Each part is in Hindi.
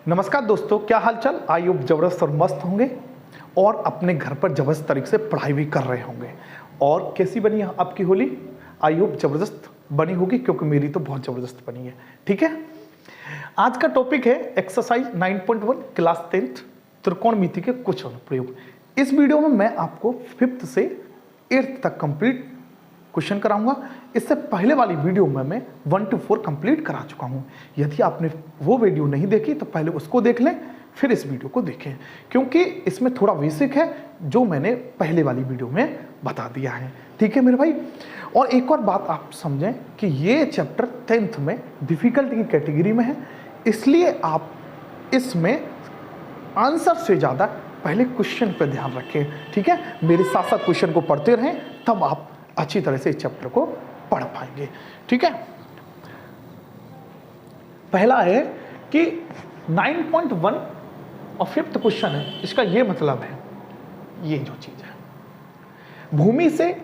नमस्कार दोस्तों, क्या हालचाल। आई होप जबरदस्त और मस्त होंगे और अपने घर पर जबरदस्त तरीके से पढ़ाई भी कर रहे होंगे। और कैसी बनी आपकी होली? आई होप जबरदस्त बनी होगी, क्योंकि मेरी तो बहुत जबरदस्त बनी है। ठीक है, आज का टॉपिक है एक्सरसाइज 9.1 क्लास 10th त्रिकोणमिति के कुछ अनुप्रयोग। इस वीडियो में मैं आपको 5th से 8th तक कंप्लीट क्वेश्चन कराऊंगा। इससे पहले वाली वीडियो में मैं 1 to 4 कंप्लीट करा चुका हूं। यदि आपने वो वीडियो नहीं देखी तो पहले उसको देख लें, फिर इस वीडियो को देखें, क्योंकि इसमें थोड़ा बेसिक है जो मैंने पहले वाली वीडियो में बता दिया है। ठीक है मेरे भाई। और एक और बात आप समझें कि ये चैप्टर 10th में डिफिकल्टी की कैटेगरी में है, इसलिए आप इसमें आंसर से ज़्यादा पहले क्वेश्चन पर ध्यान रखें। ठीक है, मेरे साथ साथ क्वेश्चन को पढ़ते रहें, तब आप अच्छी तरह से इस चैप्टर को पढ़ पाएंगे। ठीक है, पहला है कि 9.1 और 5th क्वेश्चन है, इसका ये मतलब है, ये जो चीज है, भूमि से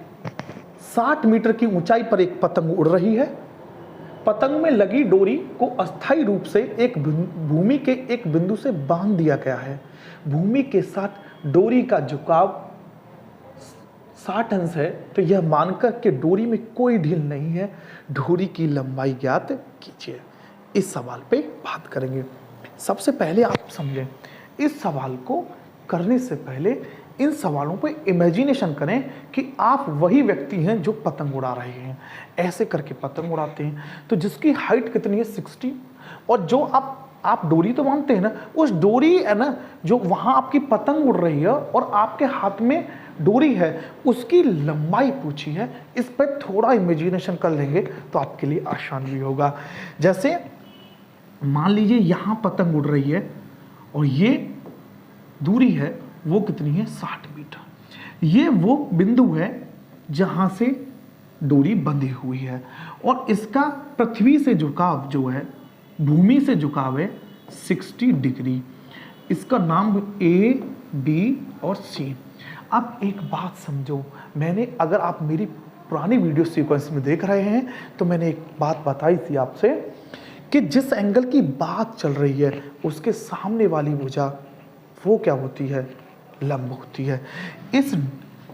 60 मीटर की ऊंचाई पर एक पतंग उड़ रही है। पतंग में लगी डोरी को अस्थायी रूप से एक भूमि के एक बिंदु से बांध दिया गया है। भूमि के साथ डोरी का झुकाव 60 अंश है, तो यह मानकर कि डोरी में कोई ढील नहीं है, डोरी की लंबाई ज्ञात कीजिए। इस सवाल पे बात करेंगे। सबसे पहले आप समझें, इस सवाल को करने से पहले इन सवालों पे इमेजिनेशन करें कि आप वही व्यक्ति हैं जो पतंग उड़ा रहे हैं। ऐसे करके पतंग उड़ाते हैं, तो जिसकी हाइट कितनी है 60, और जो आप डोरी तो मानते हैं ना, उस डोरी है ना जो वहां आपकी पतंग उड़ रही है और आपके हाथ में डोरी है, उसकी लंबाई पूछी है। इस पर थोड़ा इमेजिनेशन कर लेंगे तो आपके लिए आसान भी होगा। जैसे मान लीजिए यहां पतंग उड़ रही है और ये दूरी है, वो कितनी है 60 मीटर। ये वो बिंदु है जहां से डोरी बंधी हुई है, और इसका पृथ्वी से झुकाव जो है, भूमि से झुकाव है 60 डिग्री। इसका नाम A, B और C। अब एक बात समझो, अगर आप मेरी पुरानी वीडियो सीक्वेंस में देख रहे हैं तो मैंने एक बात बताई थी आपसे कि जिस एंगल की बात चल रही है उसके सामने वाली भुजा वो क्या होती है, लंब होती है। इस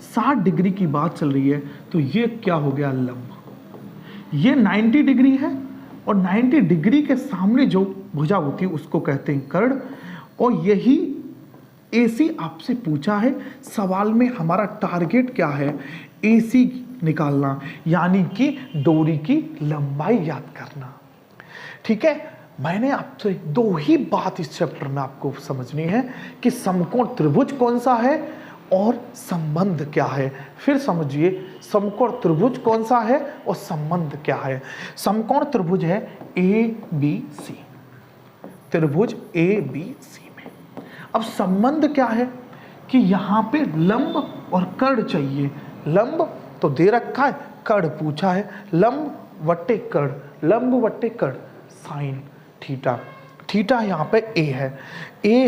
60 डिग्री की बात चल रही है तो ये क्या हो गया, लंब। ये 90 डिग्री है, और 90 डिग्री के सामने जो भुजा होती है उसको कहते हैं कर्ण। और यही AC आपसे पूछा है सवाल में। हमारा टारगेट क्या है, AC निकालना, यानी कि डोरी की लंबाई याद करना। ठीक है, मैंने आपसे दो ही बात इस चैप्टर में आपको समझनी है कि समकोण त्रिभुज कौन सा है और संबंध क्या है। फिर समझिए, समकोण त्रिभुज कौन सा है और संबंध क्या है। समकोण त्रिभुज है ABC, त्रिभुज ABC में। अब संबंध क्या है कि यहां पे लंब और कर्ण चाहिए। लंब तो दे रखा है, कर्ण पूछा है। लंब वट्टे कर्ण, लंब वट्टे कर्ण साइन थीटा। थीटा यहाँ पे A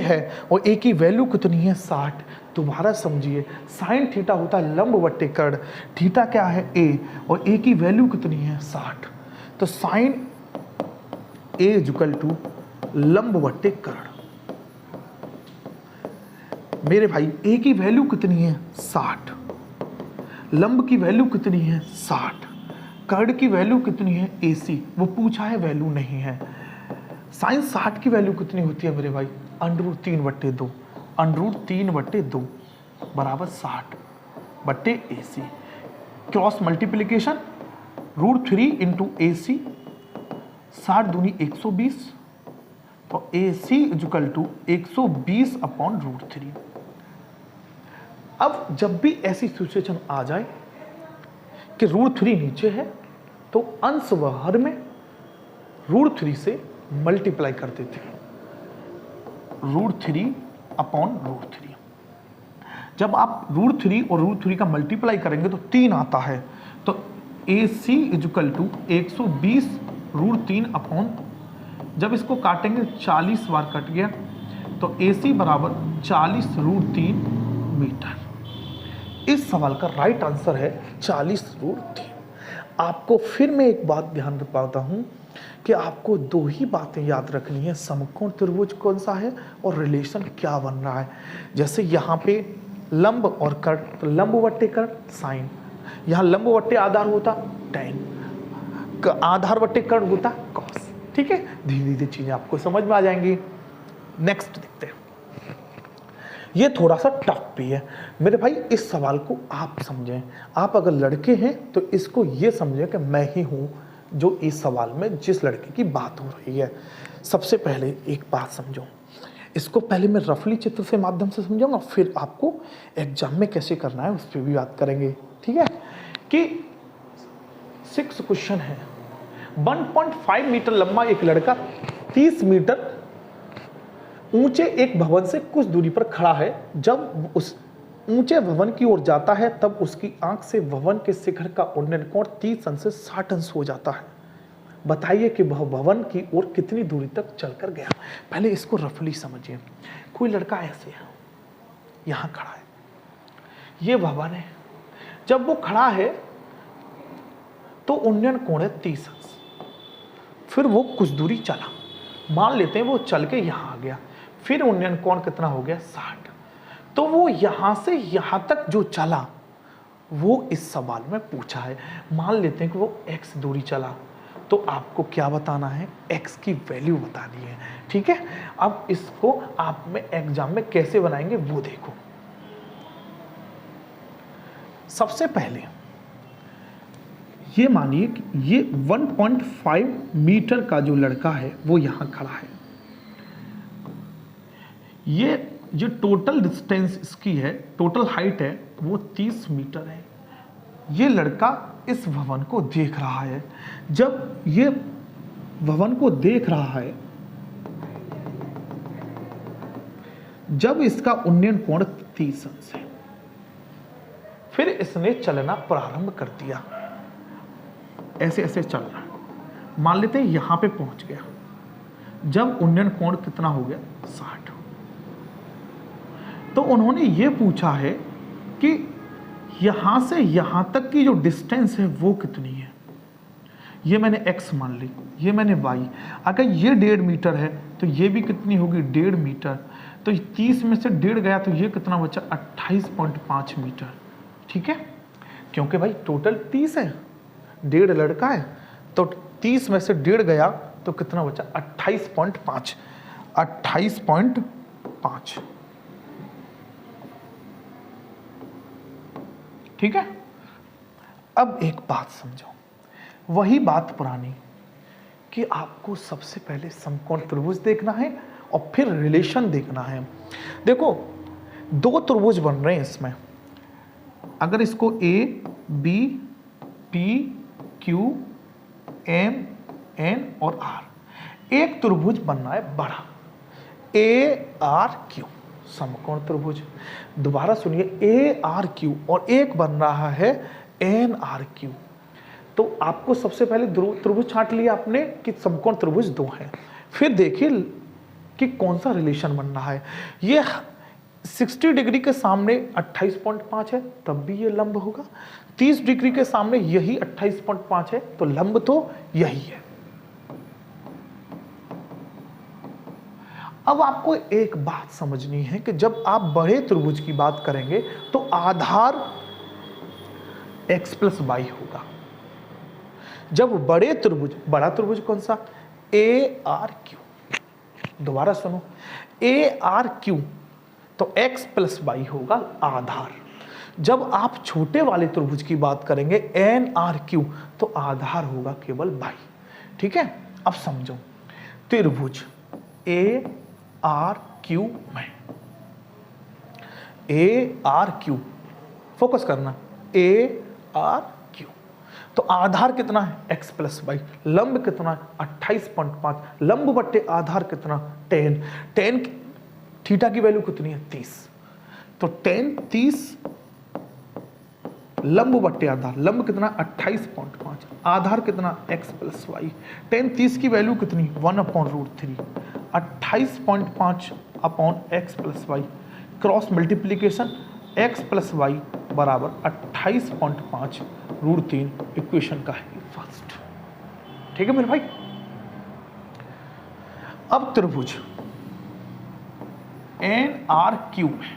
है और A की वैल्यू कितनी है 60। दोबारा समझिए, साइन थीटा होता है लंब वट्टे कर्ण, थीटा क्या है A, और A की वैल्यू कितनी है 60। तो साइन A इक्वल टू लंब वट्टे कर्ण। मेरे भाई A की वैल्यू कितनी है 60, लंब की वैल्यू कितनी है 60, कर्ण की वैल्यू कितनी है AC, वो पूछा है, वैल्यू नहीं है। साइन 60 की वैल्यू कितनी होती है मेरे भाई, √3/2, √3/2 बराबर 60/AC। Cross multiplication √3 into AC, 60 दूनी 120, तो AC इक्वल टू 120/√3। अब जब भी ऐसी सिचुएशन आ जाए कि √3 नीचे है, तो अंश व हर में √3 से मल्टीप्लाई कर देते हैं, √3/√3। जब आप √3 और √3 का मल्टीप्लाई करेंगे तो 3 आता है, तो AC इक्वल टू 120√3 जब इसको काटेंगे 40 बार कट गया, तो AC बराबर 40√3 मीटर। इस सवाल का राइट आंसर है 40√3। आपको फिर मैं एक बात ध्यान रखवाता हूं कि आपको दो ही बातें याद रखनी है, समकोण त्रिभुज कौन सा है और रिलेशन क्या बन रहा है। जैसे यहाँ पे लंब और कर्ण, तो लंब बट्टे कर्ण साइन, यहाँ लंब बट्टे आधार होता tan, आधार बट्टे कर्ण होता कॉस। ठीक है, धीरे धीरे चीजें आपको समझ में आ जाएंगी। नेक्स्ट देखते हैं, ये थोड़ा सा टफ भी है मेरे भाई, इस सवाल को आप समझें। आप अगर लड़के हैं तो इसको ये समझें कि मैं ही हूं जो इस सवाल में जिस लड़के की बात हो रही है। सबसे पहले एक बात समझो, इसको पहले मैं रफली चित्र से माध्यम से समझाऊंगा, फिर आपको एग्जाम में कैसे करना है उस पर भी बात करेंगे। ठीक है, कि 6 क्वेश्चन है। 1.5 मीटर लंबा एक लड़का 30 मीटर ऊंचे एक भवन से कुछ दूरी पर खड़ा है। जब उस ऊंचे भवन की ओर जाता है तब उसकी आंख से भवन के शिखर का उन्नयन कोण 30 अंश से 60 अंश हो जाता है। बताइए कि वह भवन की ओर कितनी दूरी तक चलकर गया। पहले इसको रफली समझिए। कोई लड़का ऐसे है, यहां खड़ा है, ये भवन है। जब वो खड़ा है तो उन्नयन कोण है 30 अंश। फिर वो कुछ दूरी चला, मान लेते हैं वो चल के यहां आ गया, फिर उन्नयन कोण कितना हो गया 60। तो वो यहां से यहां तक जो चला वो इस सवाल में पूछा है। मान लेते हैं कि वो x दूरी चला, तो आपको क्या बताना है, x की वैल्यू बतानी है। ठीक है, अब इसको आप में एग्जाम में कैसे बनाएंगे वो देखो। सबसे पहले ये मानिए कि ये 1.5 मीटर का जो लड़का है वो यहां खड़ा है। ये जो टोटल डिस्टेंस इसकी है, टोटल हाइट है वो 30 मीटर है। ये लड़का इस भवन को देख रहा है। जब ये भवन को देख रहा है, जब इसका उन्नयन कोण 30 अंश है, फिर इसने चलना प्रारंभ कर दिया, ऐसे ऐसे चल रहा है। मान लेते हैं यहां पे पहुंच गया, जब उन्नयन कोण कितना हो गया 60। तो उन्होंने ये पूछा है कि यहां से यहां तक की जो डिस्टेंस है वो कितनी है। ये मैंने x मान ली, ये मैंने y। अगर ये 1.5 मीटर है तो ये भी कितनी होगी 1.5 मीटर। तो 30 में से 1.5 गया तो ये कितना बचा 28.5 मीटर। ठीक है, क्योंकि भाई टोटल 30 है, 1.5 लड़का है, तो 30 में से 1.5 गया तो कितना बचा 28.5। 28.5। ठीक है, अब एक बात समझो, वही बात पुरानी कि आपको सबसे पहले समकोण त्रिभुज देखना है और फिर रिलेशन देखना है। देखो 2 त्रिभुज बन रहे हैं इसमें, अगर इसको A B P Q M N और आर, एक त्रिभुज बनना है बड़ा ए आर क्यू, समकोण त्रिभुज। दोबारा सुनिए, ए आर क्यू और एक बन रहा है एन आर क्यू। तो आपको सबसे पहले त्रिभुज छांट लिया आपने कि समकोण त्रिभुज 2 है। फिर देखिए कि कौन सा रिलेशन बन रहा है। ये 60 डिग्री के सामने 28.5 है, तब भी ये लंब होगा। 30 डिग्री के सामने यही 28.5 है, तो लंब तो यही है। अब आपको एक बात समझनी है कि जब आप बड़े त्रिभुज की बात करेंगे तो आधार x प्लस y होगा। जब बड़े त्रिभुज, बड़ा त्रिभुज कौन सा, ए आर क्यू। दोबारा सुनो, ए आर क्यू तो x प्लस y होगा आधार। जब आप छोटे वाले त्रिभुज की बात करेंगे एन आर क्यू तो आधार होगा केवल y। ठीक है, अब समझो, त्रिभुज ए आर क्यू में, ए आर क्यू, फोकस करना, ए आर क्यू, तो आधार कितना है x प्लस वाई, लंब कितना है 28.5, लंब बट्टे आधार कितना 10, 10 थीटा की वैल्यू कितनी है 30, तो 10 30 लंब बट्टे आधार, लंब कितना 28.5, आधार कितना x प्लस वाई, 10 30 की वैल्यू कितनी 1/√3, 28.5 upon x plus y, cross multiplication x plus y बराबर 28.5 √3 इक्वेशन का है फर्स्ट। ठीक है मेरे भाई, अब त्रिभुज एन आर क्यू है।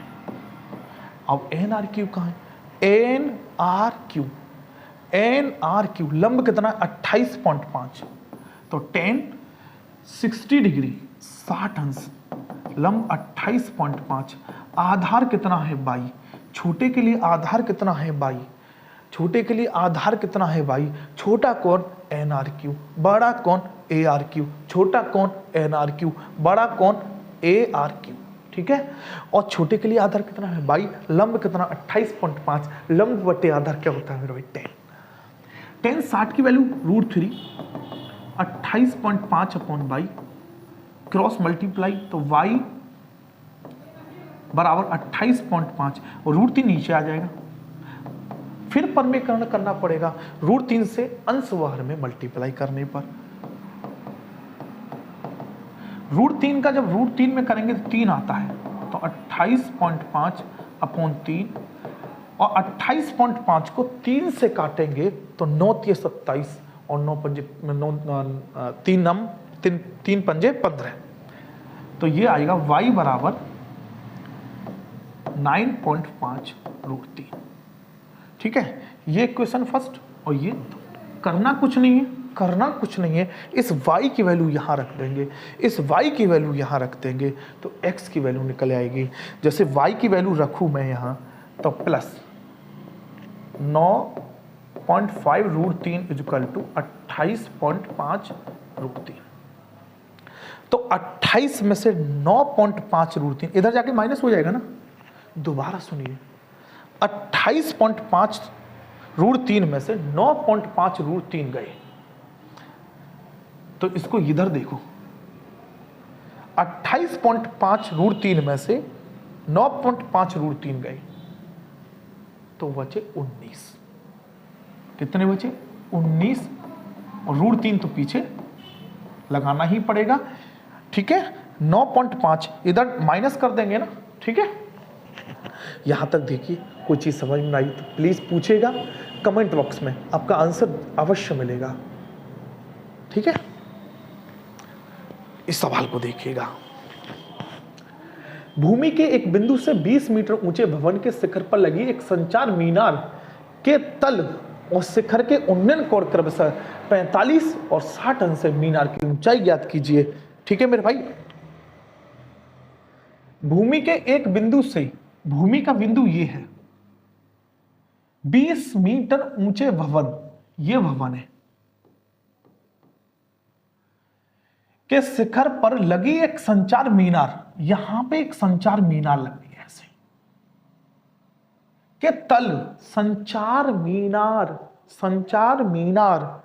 अब एन आर क्यू कहां है? N R Q, N R Q लंब कितना? 28.5। तो टेन 60 डिग्री 60 अंश, लंब 28.5, आधार कितना है? 22। छोटे के लिए आधार कितना है? 22। छोटे के लिए आधार कितना है? 22। छोटा कौन? N R Q. बड़ा कौन? A R Q. छोटा कौन? N R Q. बड़ा कौन? A R Q. ठीक है। और छोटे के लिए आधार कितना है? 22। लंब कितना? 28.5। लंब बटे आधार क्या होता है मेरे भाई? 10। 10 60 की वैल्यू √3, 28.5/22 क्रॉस मल्टीप्लाई, तो y बराबर 28.5 और √3 नीचे आ जाएगा। फिर परमेकरण करना पड़ेगा √3 से अंश बाहर में मल्टीप्लाई करने पर। √3 का जब √3 में करेंगे तो 3 आता है, तो 28.5/3 और 28.5 को 3 से काटेंगे तो 9 × 27 और 9 पंजे 3 पंजे 15। तो ये आएगा y बराबर 9.5 √3। ठीक है, ये क्वेश्चन फर्स्ट। और ये करना कुछ नहीं है, करना कुछ नहीं है। इस y की वैल्यू यहाँ रख देंगे, इस y की वैल्यू यहाँ रख देंगे तो x की वैल्यू निकल आएगी। जैसे y की वैल्यू रखूँ मैं यहाँ, तो प्लस 9.5 √3 इक्वल टू 28.5 √3। तो 28 में से 9.5 √3 इधर जाके माइनस हो जाएगा ना। दोबारा सुनिए, 28.5 √3 में से 9.5 √3 गए, तो इसको इधर देखो, 28.5 √3 में से 9.5 √3 गए, तो बचे 19। कितने बचे? 19। और √3 तो पीछे लगाना ही पड़ेगा। ठीक है, 9.5 इधर माइनस कर देंगे ना। ठीक है, यहां तक देखिए, कोई चीज समझ में आई तो प्लीज पूछेगा कमेंट बॉक्स में, आपका आंसर अवश्य मिलेगा। ठीक है, इस सवाल को देखिएगा। भूमि के एक बिंदु से 20 मीटर ऊंचे भवन के शिखर पर लगी एक संचार मीनार के तल और शिखर के उन्नयन कोण क्रमशः 45 और 60 अंश से मीनार की ऊंचाई ज्ञात कीजिए। ठीक है मेरे भाई, भूमि के एक बिंदु से, भूमि का बिंदु ये है, 20 मीटर ऊंचे भवन, ये भवन है, के शिखर पर लगी एक संचार मीनार, यहां पे एक संचार मीनार लग रही है ऐसे, के तल, संचार मीनार, संचार मीनार,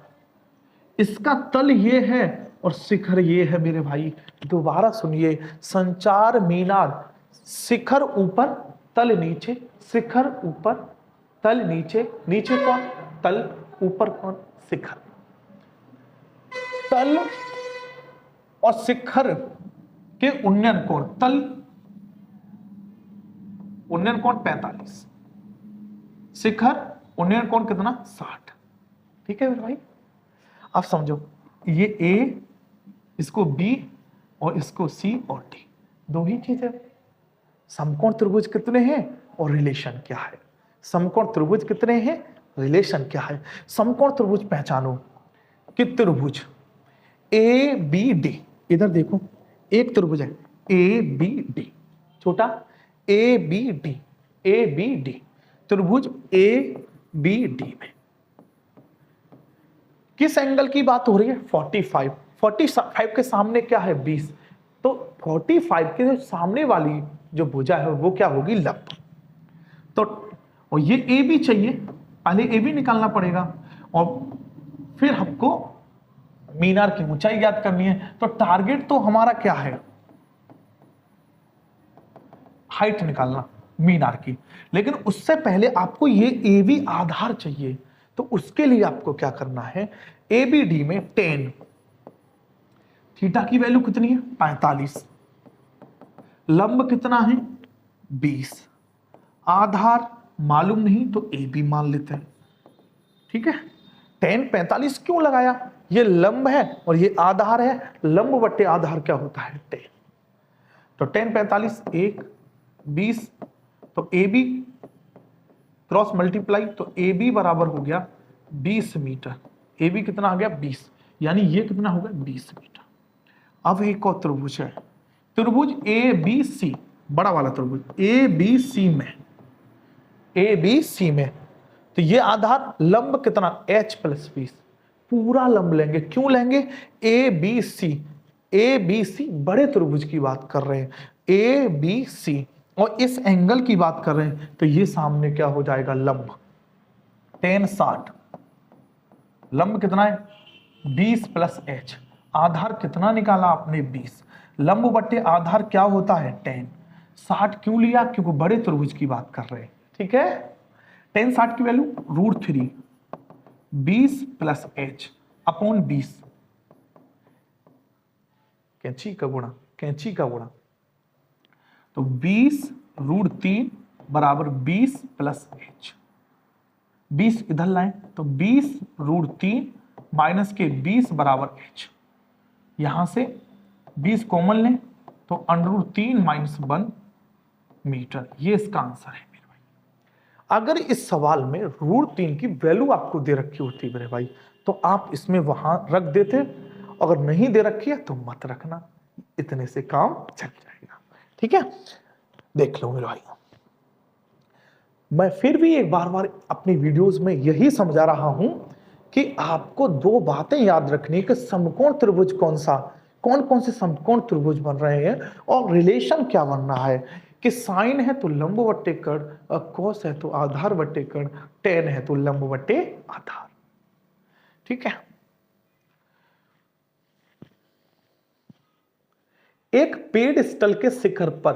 इसका तल ये है और शिखर ये है मेरे भाई। दोबारा सुनिए, संचार मीनार, शिखर ऊपर तल नीचे, शिखर ऊपर तल नीचे, नीचे कौन? तल, ऊपर कौन? शिखर। तल और शिखर के उन्नयन कोण, तल उन्नयन कोण 45, शिखर उन्नयन कोण कितना? 60। ठीक है मेरे भाई, आप समझो, ये ए, इसको बी और इसको सी और डी, दो ही चीज है। समकोण त्रिभुज कितने हैं और रिलेशन क्या है? समकोण त्रिभुज कितने हैं, रिलेशन क्या है? समकोण त्रिभुज पहचानो कि त्रिभुज ए बी डी, इधर देखो, एक त्रिभुज है ए बी डी, छोटा A B D, A B D, त्रिभुज ए बी डी में किस एंगल की बात हो रही है? 45। 45 के सामने क्या है? 20। तो 45 के जो सामने वाली जो भुजा है वो क्या होगी? लंब। तो और ये ए बी चाहिए, पहले ए बी निकालना पड़ेगा और फिर हमको मीनार की ऊंचाई ज्ञात करनी है। तो टारगेट तो हमारा क्या है? हाइट निकालना मीनार की, लेकिन उससे पहले आपको ये ए बी आधार चाहिए। तो उसके लिए आपको क्या करना है? ए बी डी में 10, थीटा की वैल्यू कितनी है? 45, लंब कितना है? 20, आधार मालूम नहीं तो ए बी मान लेते हैं। ठीक है, 10 45 क्यों लगाया? ये लंब है और ये आधार है, लंब बट्टे आधार क्या होता है 10। तो 10 45 1 20, तो ए बी क्रॉस मल्टीप्लाई, तो ए बी बराबर हो गया 20 मीटर। ए बी कितना आ गया 20, यानी ये कितना हो गया 20 मीटर। अब एक और त्रिभुज है, त्रिभुज ए बी सी, बड़ा वाला त्रिभुज ए बी सी में, ए बी सी में, तो ये आधार लंब कितना h प्लस 20, पूरा लंब लेंगे। क्यों लेंगे? ए बी सी, ए बी सी बड़े त्रिभुज की बात कर रहे हैं, ए बी सी, और इस एंगल की बात कर रहे हैं, तो ये सामने क्या हो जाएगा लंब 10 60, लंब कितना है 20 प्लस h, आधार कितना निकाला आपने 20, लंब बट्टे आधार क्या होता है 10। 60 क्यों लिया? क्योंकि बड़े त्रिभुज की बात कर रहे हैं, ठीक है। 10 60 की वैल्यू √3, 20 प्लस h अपॉन 20, कैंची का गुणा, कैंची का गुणा, तो 20 √3 बराबर 20 प्लस h, 20 इधर लाएं तो 20 √3 माइनस के 20 बराबर h, यहां से 20 कॉमन लें तो √3 माइनस 1 मीटर, ये इसका आंसर है मेरे भाई। अगर इस सवाल में √3 की वैल्यू आपको दे रखी होती मेरे भाई, तो आप इसमें वहां रख देते, अगर नहीं दे रखी है तो मत रखना, इतने से काम चल जाएगा, ठीक है। देख लो मेरे भाई, मैं फिर भी एक बार अपनी वीडियोस में यही समझा रहा हूं कि आपको दो बातें याद रखनी, कि समकोण त्रिभुज कौन सा, कौन कौन से समकोण त्रिभुज बन रहे हैं, और रिलेशन क्या बन रहा है, कि साइन है तो लंब बट्टे कर्ण, और कोस है तो आधार बट्टे कर्ण, टेन है तो लंब बट्टे आधार, ठीक है। एक पेड़स्टल के शिखर पर,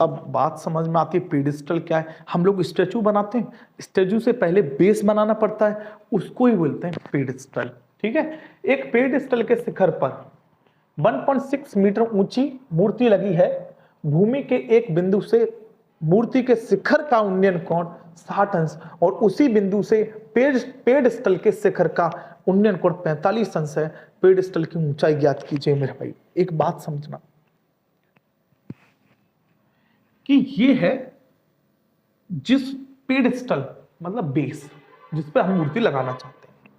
अब बात समझ में आती है पेड़स्टल क्या है। हम लोग स्टैचू बनाते हैं, स्टैचू से पहले बेस बनाना पड़ता है, उसको ही बोलते हैं पेड़स्टल, ठीक है। एक पेड़स्टल के शिखर पर 1.6 मीटर ऊंची मूर्ति लगी है, भूमि के एक बिंदु से मूर्ति के शिखर का उन्नयन कोण 60 अंश, और उसी बिंदु से पेड़स्टल के शिखर का उन्नयन कोण 45 अंश है। पेड़स्टल की ऊंचाई ज्ञात कीजिए मेरे भाई। एक बात समझना कि ये है जिस पेड़स्टल मतलब बेस जिस पे हम मूर्ति लगाना चाहते हैं,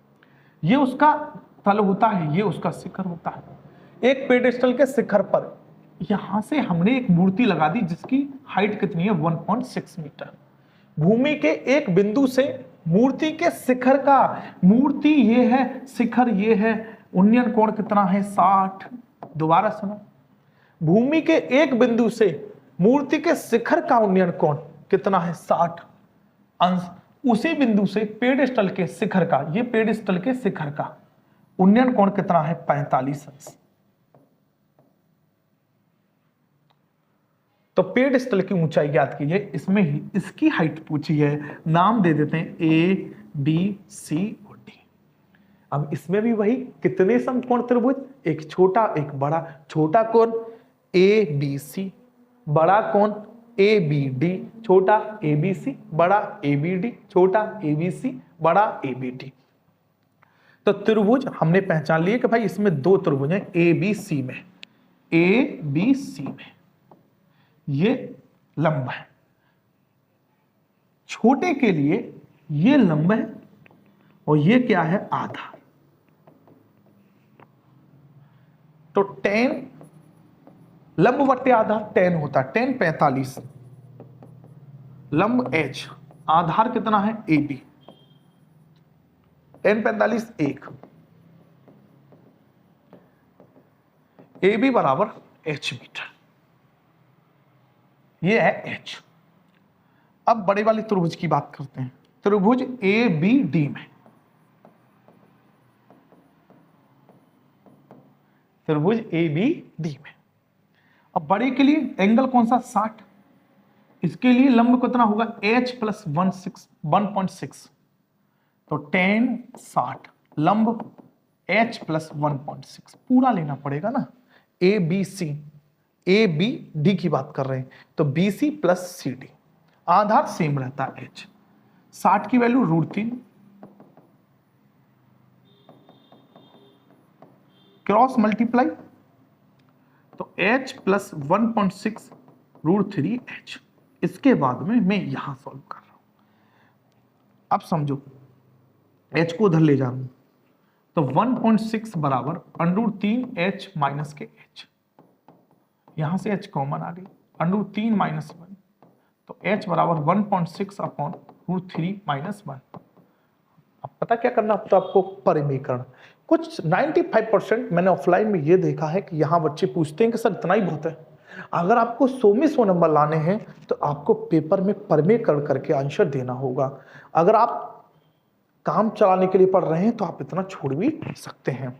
ये उसका तल होता है, ये उसका शिखर होता है। एक पेड़स्टल के शिखर पर यहां से हमने एक मूर्ति लगा दी जिसकी हाइट कितनी है 1.6 मीटर। भूमि के एक बिंदु से मूर्ति के शिखर का, मूर्ति ये है, शिखर ये है, उन्नयन कोण कितना है 60। दोबारा सुनो, भूमि के एक बिंदु से मूर्ति के शिखर का उन्नयन कोण कितना है 60 अंश, उसी बिंदु से पेड़स्टल के शिखर का, ये पेड़स्टल के शिखर का उन्नयन कोण कितना है 45 अंश। तो पेड़स्टल की ऊंचाई ज्ञात कीजिए, इसमें ही इसकी हाइट पूछी है, नाम दे देते हैं ए बी सी और डी। अब इसमें भी वही, कितने समकोण त्रिभुज, एक छोटा एक बड़ा, छोटा कोण ए बी सी, बड़ा कोण ए बी डी, छोटा ए बी सी, बड़ा ए बी डी, छोटा ए बी सी, बड़ा ए बी डी। तो त्रिभुज हमने पहचान लिए कि भाई इसमें दो त्रिभुज हैं ए बी सी में, ए बी सी में ये लंब है, छोटे के लिए ये लंब है और ये क्या है आधार। तो 10 लंब बट्टे आधार 10 होता है, 10 45, लंब h, आधार कितना है ए बी, 10 45 1, ए बी बराबर h मीटर, ये है h। अब बड़े वाले त्रिभुज की बात करते हैं, त्रिभुज ए बी डी में, त्रिभुज ए बी डी में, अब बड़े के लिए एंगल कौन सा 60, इसके लिए लंब कितना होगा h प्लस 1.6, तो 10 60, लंब h प्लस 1.6 पूरा लेना पड़ेगा ना, A B C, A B D की बात कर रहे हैं, तो B C plus C D, आधार सेम रहता है h, 60 की वैल्यू √3, क्रॉस मल्टीप्लाई, तो h प्लस 1.6 रूट 3h। इसके बाद में मैं यहां सॉल्व कर रहा हूं। अब समझो h को उधर ले जा रहा हूं, तो 1.6 बराबर √3h माइनस के h, यहां से h कॉमन आ गई, √3 माइनस 1, तो h बराबर 1.6 अपॉन √3 माइनस 1। अब पता क्या करना, अब तो आपको परिमीकरण। कुछ 95% मैंने ऑफलाइन में ये देखा है कि यहाँ बच्चे पूछते हैं कि सर इतना ही बहुत है। अगर आपको 100 में 100 नंबर लाने हैं तो आपको पेपर में परिमीकरण करके आंसर देना होगा। अगर आप काम चलाने के लिए पढ़ रहे हैं तो आप इतना छोड़ भी सकते हैं।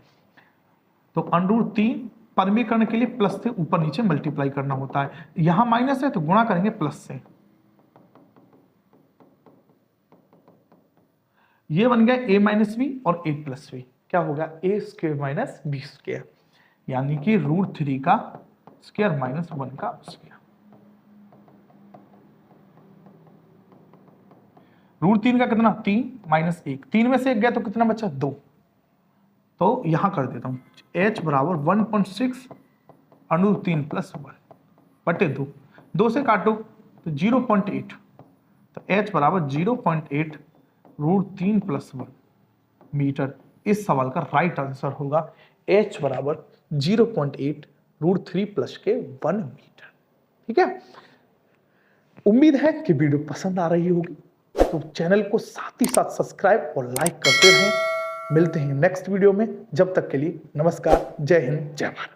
तो √3 परिमीकरण के लिए प्लस से ऊपर नीचे मल्टीप्लाई करना होता है, यहां माइनस है तो गुणा करेंगे प्लस से। ये बन गया a माइनस बी और a प्लस बी, क्या होगा a square minus B square, यानी कि √3 का स्क्वायर माइनस 1 का स्क्वायर। √3 का कितना 3 माइनस 1, 3 में से 1 गया तो कितना बचा 2, तो यहां कर देता हूं h बराबर 1.6 √3 प्लस 1 बटे 2, 2 से काटो तो 0.8, तो h बराबर 0.8 √3 प्लस 1 मीटर। इस सवाल का राइट आंसर होगा h बराबर 0.8 √3 प्लस के 1 मीटर। ठीक है, उम्मीद है कि वीडियो पसंद आ रही होगी, तो चैनल को साथ ही साथ सब्सक्राइब और लाइक करते रहें। मिलते हैं नेक्स्ट वीडियो में, जब तक के लिए नमस्कार, जय हिंद, जय भारत।